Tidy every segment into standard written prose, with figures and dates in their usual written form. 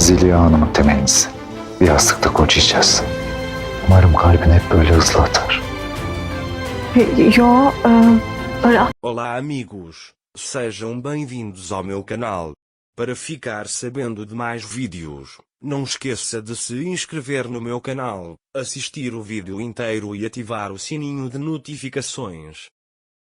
Zeliha Hanım'ın temennisi. Bir yastıkta kocayacağız. Umarım kalbin hep böyle hızlı atar. Yo, öyle Olá amigos, sejam bem-vindos ao meu canal. Para ficar sabendo de mais vídeos, não esqueça de se inscrever no meu canal, assistir o vídeo inteiro e ativar o sininho de notificações.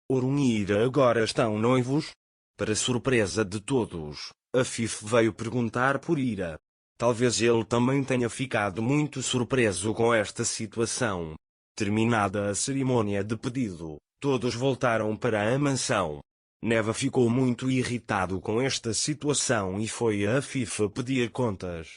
Orun e Ira agora estão noivos? Para surpresa de todos, a Fife veio perguntar por Ira. Talvez ele também tenha ficado muito surpreso com esta situação. Terminada a cerimônia de pedido, todos voltaram para a mansão. Neva ficou muito irritado com esta situação e foi a Fife pedir contas.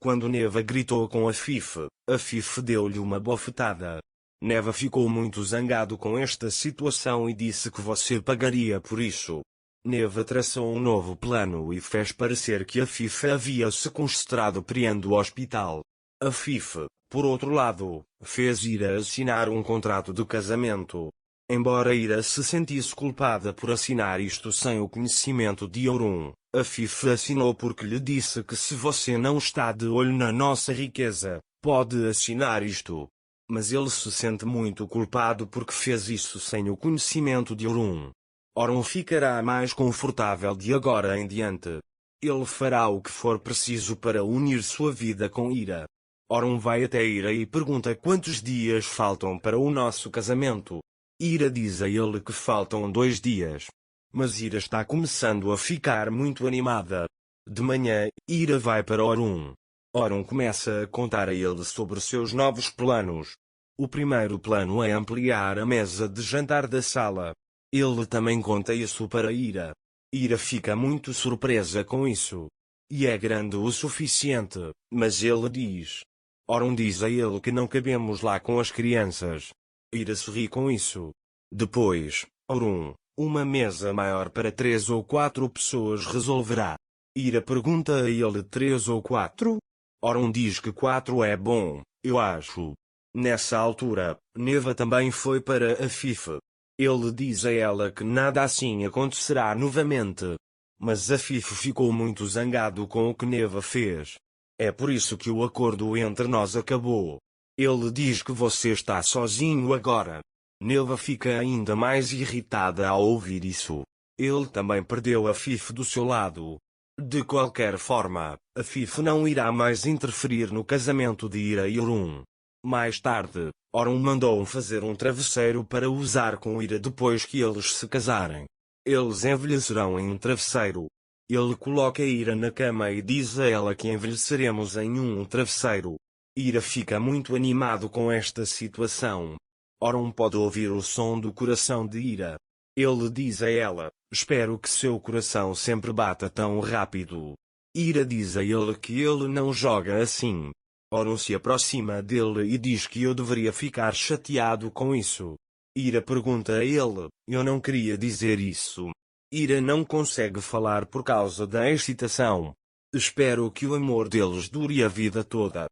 Quando Neva gritou com a Fife deu-lhe uma bofetada. Neva ficou muito zangado com esta situação e disse que você pagaria por isso. Neva traçou um novo plano e fez parecer que a Fife havia sequestrado Priyan do hospital. A Fife, por outro lado, fez Ira assinar um contrato de casamento. Embora Ira se sentisse culpada por assinar isto sem o conhecimento de Orun, a Fife assinou porque lhe disse que se você não está de olho na nossa riqueza, pode assinar isto. Mas ele se sente muito culpado porque fez isso sem o conhecimento de Orun. Orun ficará mais confortável de agora em diante. Ele fará o que for preciso para unir sua vida com Ira. Orun vai até Ira e pergunta quantos dias faltam para o nosso casamento. Ira diz a ele que faltam 2 dias. Mas Ira está começando a ficar muito animada. De manhã, Ira vai para Orun. Orun começa a contar a ele sobre seus novos planos. O primeiro plano é ampliar a mesa de jantar da sala. Ele também conta isso para Ira. Ira fica muito surpresa com isso. E é grande o suficiente, mas ele diz. Orun diz a ele que não cabemos lá com as crianças. Ira sorri com isso. Depois, Orun, uma mesa maior para 3 ou 4 pessoas resolverá. Ira pergunta a ele 3 ou 4? Orun diz que 4 é bom, eu acho. Nessa altura, Neva também foi para a Fife. Ele diz a ela que nada assim acontecerá novamente. Mas a Fife ficou muito zangado com o que Neva fez. É por isso que o acordo entre nós acabou. Ele diz que você está sozinho agora. Neva fica ainda mais irritada ao ouvir isso. Ele também perdeu a Fife do seu lado. De qualquer forma, a Fife não irá mais interferir no casamento de Ira e Orun. Mais tarde, Orun mandou fazer um travesseiro para usar com Ira depois que eles se casarem. Eles envelhecerão em um travesseiro. Ele coloca Ira na cama e diz a ela que envelheceremos em um travesseiro. Ira fica muito animado com esta situação. Orun pode ouvir o som do coração de Ira. Ele diz a ela, espero que seu coração sempre bata tão rápido. Ira diz a ele que ele não joga assim. Orun se aproxima dele e diz que eu deveria ficar chateado com isso. Ira pergunta a ele, eu não queria dizer isso. Ira não consegue falar por causa da excitação. Espero que o amor deles dure a vida toda.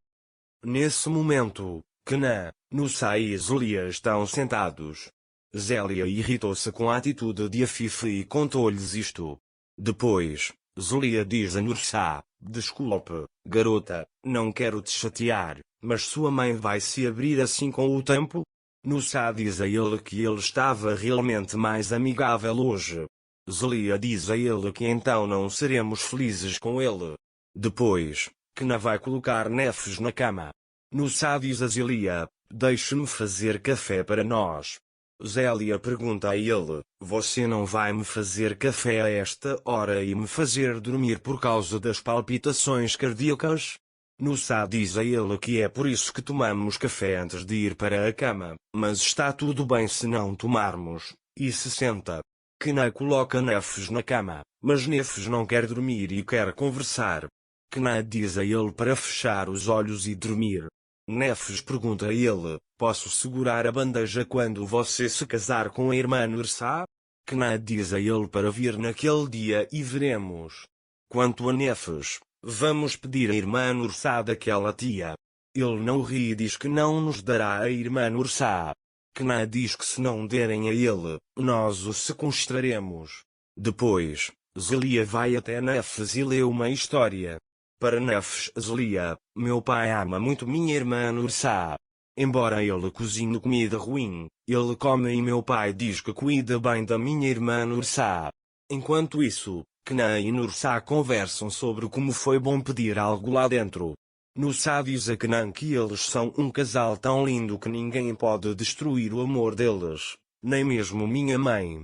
Nesse momento, Kna, Nusa e Zeliha estão sentados. Zeliha irritou-se com a atitude de Fife e contou-lhes isto. Depois, Zeliha diz a Nusa, desculpe, garota, não quero te chatear, mas sua mãe vai se abrir assim com o tempo? Nusa diz a ele que ele estava realmente mais amigável hoje. Zeliha diz a ele que então não seremos felizes com ele. Depois, Kna vai colocar Nefes na cama. Nusa diz a Zeliha, deixe-me fazer café para nós. Zeliha pergunta a ele, você não vai me fazer café a esta hora e me fazer dormir por causa das palpitações cardíacas? Nusa diz a ele que é por isso que tomamos café antes de ir para a cama, mas está tudo bem se não tomarmos, e se senta. Kna coloca Nefes na cama, mas Nefes não quer dormir e quer conversar. Kna diz a ele para fechar os olhos e dormir. Nefes pergunta a ele, posso segurar a bandeja quando você se casar com a irmã Nursa? Kna diz a ele para vir naquele dia e veremos. Quanto a Nefes, vamos pedir a irmã Nursa daquela tia. Ele não ri e diz que não nos dará a irmã Nursa. Kna diz que se não derem a ele, nós o sequestraremos. Depois, Zeliha vai até Nefes e lê uma história. Para Nefes Zelia, meu pai ama muito minha irmã Nursa. Embora ele cozinhe comida ruim, ele come e meu pai diz que cuida bem da minha irmã Nursa. Enquanto isso, Kenan e Nursa conversam sobre como foi bom pedir algo lá dentro. Nursa diz a Kenan que eles são um casal tão lindo que ninguém pode destruir o amor deles, nem mesmo minha mãe.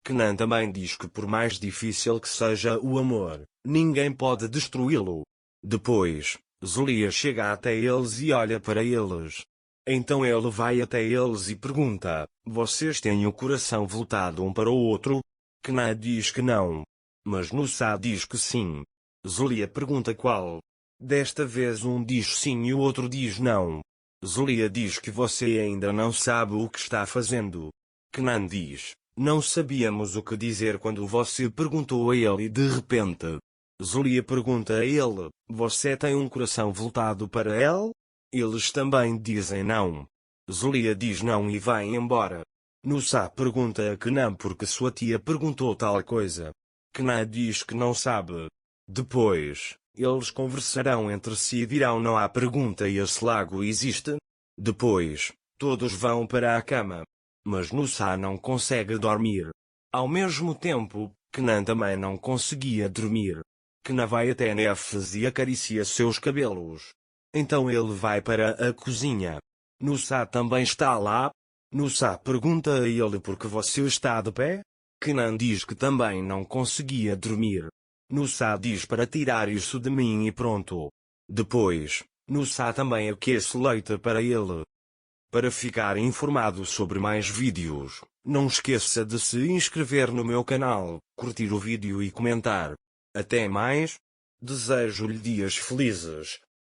Kenan também diz que por mais difícil que seja o amor, ninguém pode destruí-lo. Depois, Zelia chega até eles e olha para eles. Então ele vai até eles e pergunta: vocês têm o coração voltado um para o outro? Kenan diz que não. Mas Nursa diz que sim. Zelia pergunta qual. Desta vez um diz sim e o outro diz não. Zelia diz que você ainda não sabe o que está fazendo. Kenan diz: não sabíamos o que dizer quando você perguntou a ele e de repente. Zelia pergunta a ele: você tem um coração voltado para ele? Eles também dizem não. Zelia diz não e vai embora. Nursa pergunta a Kenan porque sua tia perguntou tal coisa. Kenan diz que não sabe. Depois, eles conversarão entre si e dirão não há pergunta e esse lago existe? Depois, todos vão para a cama. Mas Nursa não consegue dormir. Ao mesmo tempo, Kenan também não conseguia dormir. Kenan vai até Nefes e acaricia seus cabelos. Então ele vai para a cozinha. Nursa também está lá. Nursa pergunta a ele por que você está de pé. Kenan diz que também não conseguia dormir. Nursa diz para tirar isso de mim e pronto. Depois, Nursa também aquece leite para ele. Para ficar informado sobre mais vídeos, não esqueça de se inscrever no meu canal, curtir o vídeo e comentar. Até mais. Desejo-lhe dias felizes.